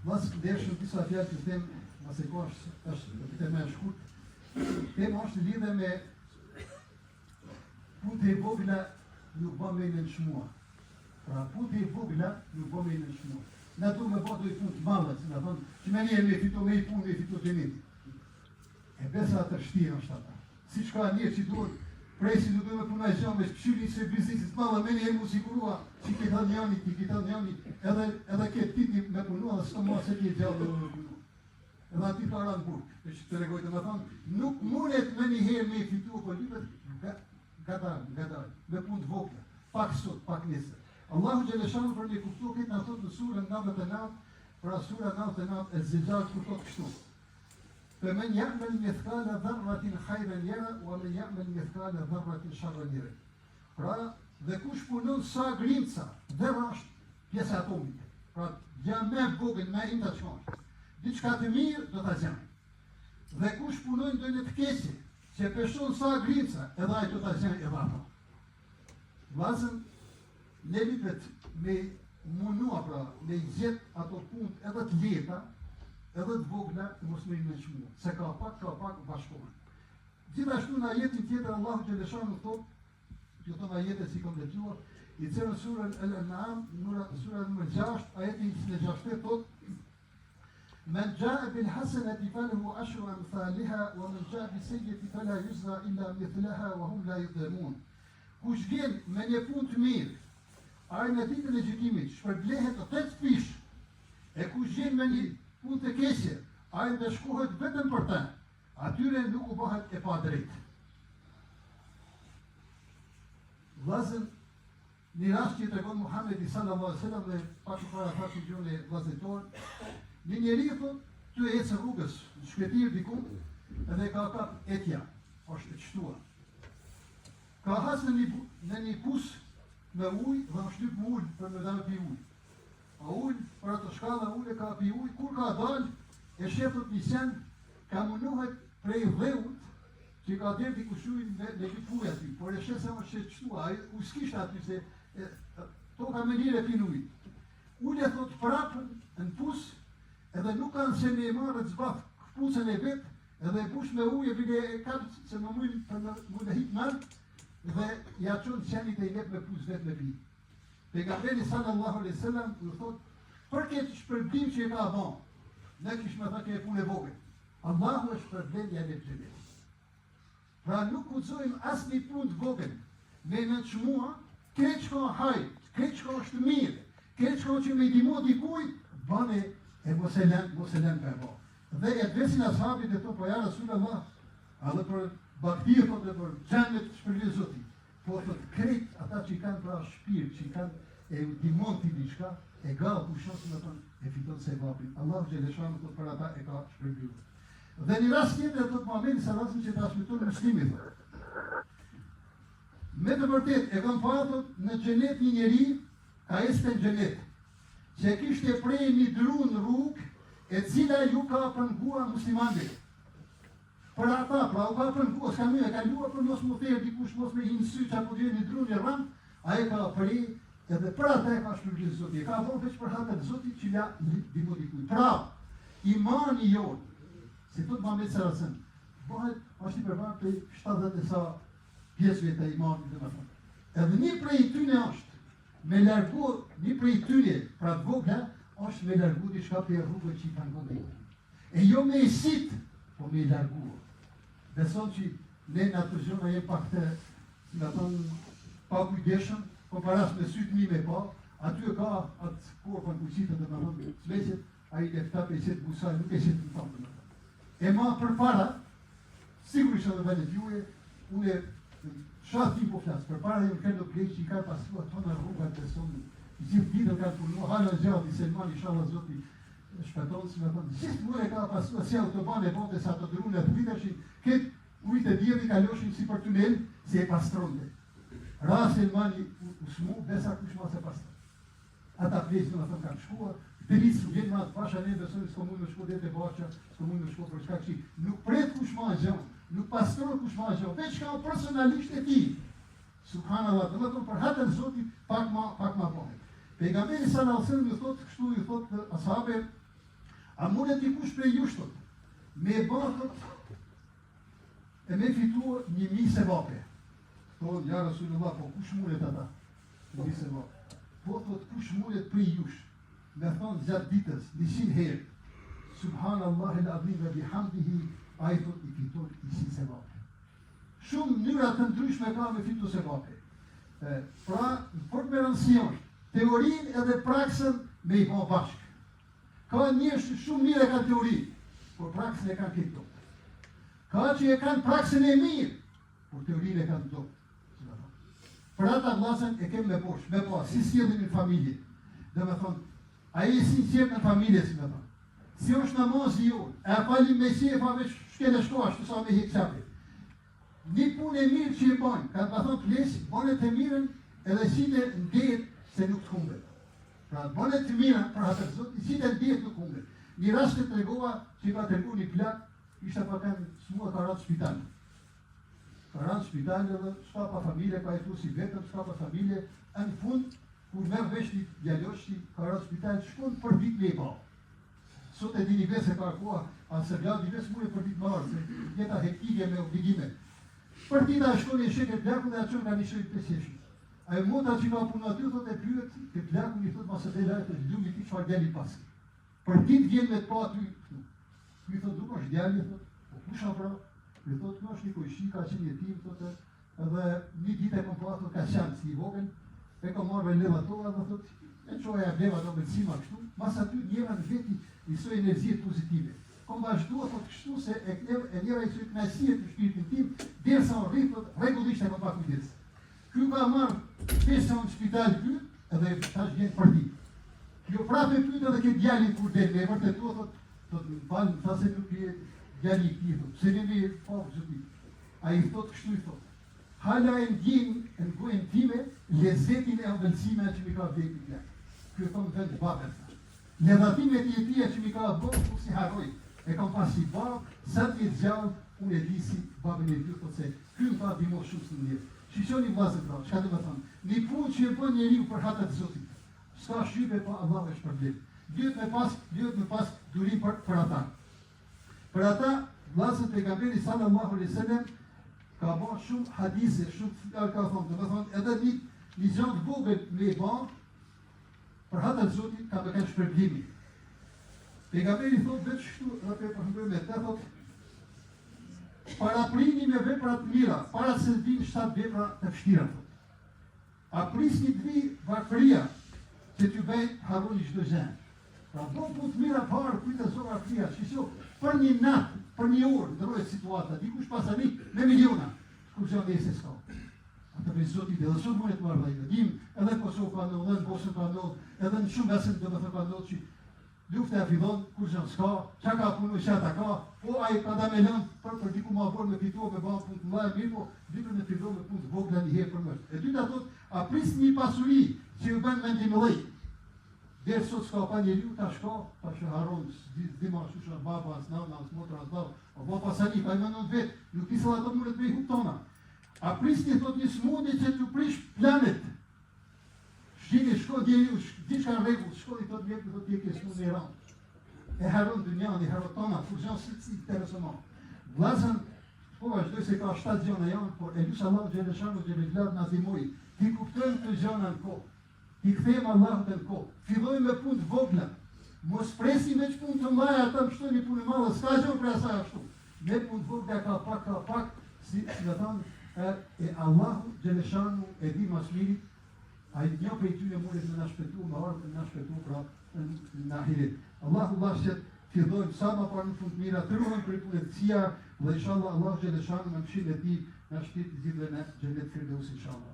Vllazë ndershëm, disa fjalë të them, mase ko është do të them më shkurt. Tema është lidhe me punë e vogla nuk bën me në shmua. Pra punë e vogla nuk bën me në shmua. Na do me bëj punë të madhe, si na thonë, që më një me fitu me punë e fitu xhenit. E besa të vështirë është ata. Siç ka një që duhet presi do të punoj gjë me shpëshyli se biznesit të madh me një sigurua, si që kanë janë, edhe këtë titi me punua dhe s'ka më se ti gjallë në punua. Edhe ati ka ranë burg, e që të regoj të më thonë, nuk mundet me një herë me fitu, po libet gadar, me punë të vogla, pak sot, pak nesër. Allahu Gjeleshanu për një kuptu këtë në thotë në surën 99, pra sura 99 e Zilzal kur thotë kështu. فمن يعمل مثقال ذرة خيرا يره ومن يعمل مثقال ذرة شرا يره. Pra, dhe kush punon sa grimca, dhera është pjesa atomike. Pra, janë me vogël, me inda që është. Diçka të mirë, do të zjanë. Dhe kush punon do në të kesi, që peshon sa grimca, edhe ajë do të zjanë edhe ato. Vazën, ne lipet me munua, pra, me zjet ato punë edhe të leta, edhe të vogla të mos me në shmua, se ka pak bashkohen. Gjithashtu në ajetin tjetër, Allahu Gjeleshanu thotë, që thonë ajetet si kom lexuar, i cërën surën Al-An'am, surën nr. 6, ajetin 26 thotë, Men ja'a bil hasanati falahu ashru amthaliha wa man ja'a bis sayyi'ati fala yujza illa mithlaha wa hum la yudlamun. Kush vjen me një punë të mirë, ai në ditën e gjykimit shpërblehet 8 fish. E kush vjen me një punë të keqe, ai ndeshkohet vetëm për të. Atyre nuk u bëhet e padrejtë. Vllazën, një rast që tregon Muhamedi sallallahu alaihi wasallam dhe pak para thashë gjuhën e vllazërit tonë, një njeri thotë, ty e ecë rrugës, në shkretir diku, edhe ka kap etja, është e qëtuar. Ka hasë në një kus me ujë dhe në shtyp më ujë për me dhe me pi ujë. A ujë, për atë shkalla ujë ka pi ujë, kur ka dalë, e shefët një sen, ka munohet prej dheut, që ka dherë t'i kushujnë me këtë ujë aty, por e shefë se më që qëtua, u s'kishtë aty se, to ka menire pi në ujë. Ujë e thotë prapën në pusë, edhe nuk kanë se me marrë të zbath këpucën e vetë, edhe e push me ujë e bide e kapë se më mujnë për më dhe hitë nërë, dhe ja qonë qenit e i vetë me pusë vetë me pi. Pejgamberi sallallahu alaihi wasallam u thotë, për këtë shpërblim që e ka ban, ne kishë me thënë që e punë e vogël. Allahu është shpërblim janë e xhenet. Pra nuk guxojmë asë një punë të vogël, me në çmua, këtë që ka hajë, këtë që ka është mirë, këtë që ka që me ndihmo dikuj, bane e mos e lën për bo. Dhe e dvesin ashabit e to, po ja Rasulullah, edhe për baktirë, po dhe për xhenet shpërblim Zotit. Po të krejt ata që i kanë pra shpirë, që i kanë e ndihmon t'i diçka, e ga pushon se më e fiton se vapin. Allahu Gjeleshanu thotë për ata e ka shpërblim. Dhe një rast tjetër thotë Muhamedi sallallahu alaihi wasallam që transmeton Muslimi thotë. Me të vërtet e kam parë në xhenet një njeri ka ecë në xhenet, që kishte prej një dru në rrugë, e cila ju ka pënguar muslimanëve. Për ata, pra u ka pënguar, s'ka më e ka luar për mos më thërë dikush mos me hinë sy që apo dje një dru një rënd, a e ka prej, edhe për ata e ka shpërblim Zotit. E ka vonë veç për hatën Zotit që la dimo dikuj. Pra, imani jonë, si thotë Muhamedi sallallahu alaihi wasallam, bëhet është i përvarur prej 70 e sa pjesëve të imanit dhe më thonë. Edhe një prej tyne është me largu, një prej tyne, pra të vogla, është me largu diçka për rrugën që i kanë dhënë. E jo me sit, po me largu. Beson që ne në atë zhjona jem pak të, si nga thonë, pa kujdeshëm, po paras me sytë mi me pa, aty e ka atë korpën kuqitën dhe më thonë, s'meqet, a i lefta pe i setë busaj, nuk e setë në tonë dhe më thonë. E ma për para, sigurisht edhe venet juje, une shatë tim po flasë, për para ju këndo plejtë që i ka pasua tona rrugat të sonë, gjithë ditën kanë punu, hala gjatë i Selman, i shala Zoti shpetonë, si me thonë, gjithë mure ka pasua si autobane bote sa të drune të vitëshin, këtë ujtë e djeli ka loshin si për tunel, se e pastronde. Ra Selman i usmu, besa kush ma se pastron. Ata plejtë në thonë kanë shkuar, të rrisë su vjenë ma të pasha ne besojnë s'ko mund në shko dhe të bacha, s'ko mund në shko për shka që nuk pret kush ma gjën, nuk pastron kush ma gjën, veç ka personalisht e ti. Subhanallah, dhe më për hatën Zotit pak ma bëhet. Pejgamberi sallallahu alaihi wasallam ju thotë kështu, ju thotë ashabe, A mundet dikush prej jush thot, me bëthët e me fitu 1000 sevape. Thonë, ja Rasulullah, po kush mundet ata? 1000 sevape. Po thot, kush mundet prej jush? Me thonë gjatë ditës, 100 herë. Subhanallah el adhim ve bihamdihi, a i thot, i fiton 100 sevape. Shumë mënyra të ndryshme ka me fitu sevape. Pra, për me rëndësion, teorin edhe praksën me i po bashkë. Ka njësh shumë mirë e kanë teori, por praksën e kanë këto. Ka që e kanë praksën e mirë, por teorin e kanë do. Për ata vlasën e kemë me poshë, me po, si sjellin në familje. Dhe me thonë, a i sinqert në familje, si me thonë. Si është namazi jo, e falim me si e pa veç shkele shkoash, të sa me hikë qapi. Një punë e mirë që e banë, ka të thonë plesë, banet e mirën edhe sile në derë se nuk të humbet. Pra, banet të mirën, për hatër zot, sile në derë nuk humbet. Një rast të tregova që i ka tregu një plak, ishte pa kanë smua ka ratë spital. Ka ratë spital edhe shka pa familje, ka e tu si vetëm, shka pa familje, në fund, kur merë vesh një djalloshti, ka ratë spital, shkon për vit me i pa. Sot e dini vese ka koha, asë vladi ves mune për ditë marë, se jeta hektike me obligime. Për dita e shkoni e sheket plakun dhe aqon nga një shëjt të seshit. A e mota që ka punu aty, thot e pyet, të plakun i thot masë dhe lajtë të ljumi ti qëfar djali paski. Për ditë vjen me të pa aty, i thot duk është djali, thot, po kusha pra, i thot kjo është një kojshi, ka qenë jetim, thot, edhe një ditë e kom pa, thot, ka qanë si i vogën, e kom marrë leva toga dhe thot, e qoja e bleva do mësima kështu, mas aty njëra në veti njësoj energjit pozitive. Kom vazhdua thot kështu se e njëra i sojt nësijet të shpirtin tim, derë sa unë rritë, regullisht e kom pa kujdes. Kjo ka marrë 5 sa unë spital kjo, edhe tash vjen për di. Kjo prapë e pyet edhe këtë djalin kur del, me vërtetua thot, në palë, tha se nuk je djali i këti, thot, se neve pa zëti. A i thot kështu i thot. Hala e ndjen në gojën time, lezetin e ëmbëlsime që mi ka vdekë i plak. Kjo thonë vend babën. Ledhatimet i jetia që mi ka bërë, ku si haroj. E kam pasi babë, sa të jetë gjallë, unë e di si babën e dy, thot se kjo më ta dimo shumë së në njërë. Shishoni vlasën pra, shka dhe më thonë, një punë që e bën njeriu për hatët zotit. Ska shqype pa Allah është problem. Duhet me pas durim për ata. Për ata, vlasën pejgamberi sallallahu alaihi wasallam ka bërë shumë hadise, shumë fjalë ka thonë, dhe me thonë, edhe një gjatë vogël me e bërë, për hatët zotit ka me kanë shpërblimi. Pejgamberi thotë vetë shtu, dhe për përhëmbër me të thotë, paraprini me vepra të mira, para se të vinë 7 vepra të fështira, thotë. A prisni të vi varfëria, që t'ju bëjt harroni çdo gjë. Pra do punë të mira parë, kujtë e zora fria, shisho, për një natë, për një orë, ndërojë situata, dikush pasani me miliona, kur që ndje se s'ka. Ata me zotit edhe sot mund e të marrë dhe dim, edhe Kosovë ka ndodhë, edhe në Bosën ka ndodhë, edhe në shumë vesën dhe me thë ka ndodhë që lufte e fillon, kur që në s'ka, që ka punu që ata ka, po a i ka da me lënë për diku ma borë me fitua me banë punë të mlajë mirë, po dikër me fillon me punë të vogla një herë për mështë. E dyta thot, a pris një pasuri që ju bënë mendim e lejtë. Derë sot s'ka pa njeriu, ta shka, ta që haron, dima shusha baba, as nana, as motra, as baba, o bo pasani, pa i mënon vetë, nuk ti sa ato mundet me i huptona. A prisni thot një smundi që t'u prish planet. Shqini, shko djeri, diçka në regull, shko i thot mjetë, thot tje ke smundi e ranë. E haron dënjan, e haron tona, kur gjanë si interesëman. Vlazën, po vazhdoj se ka 7 gjona janë, por e lusë Allah Gjeleshanu Gjeleshlar në azimoj, ti kuptojnë të gjona në kohë. I këthejmë Allahut e në kohë. Fillojmë me punë të vogla. Mos presim me që punë të mlaja, ata më shtoj një punë madhe, s'ka gjë për asaj ashtu. Me punë të vogla ka pak, si me thanë, e Allahu Gjeleshanu e di mas mirit, a i një për i tyre mundet me nashpetu, me arë me nashpetu pra në ahiret. Allahu lashet, fillojmë sa ma parë në punë të mira, të ruhëm për i punë të cia, dhe inshallah Allahu Gjeleshanu me mëshin e ti, në shpit i zidhe në Gjennet Firdeus inshallah.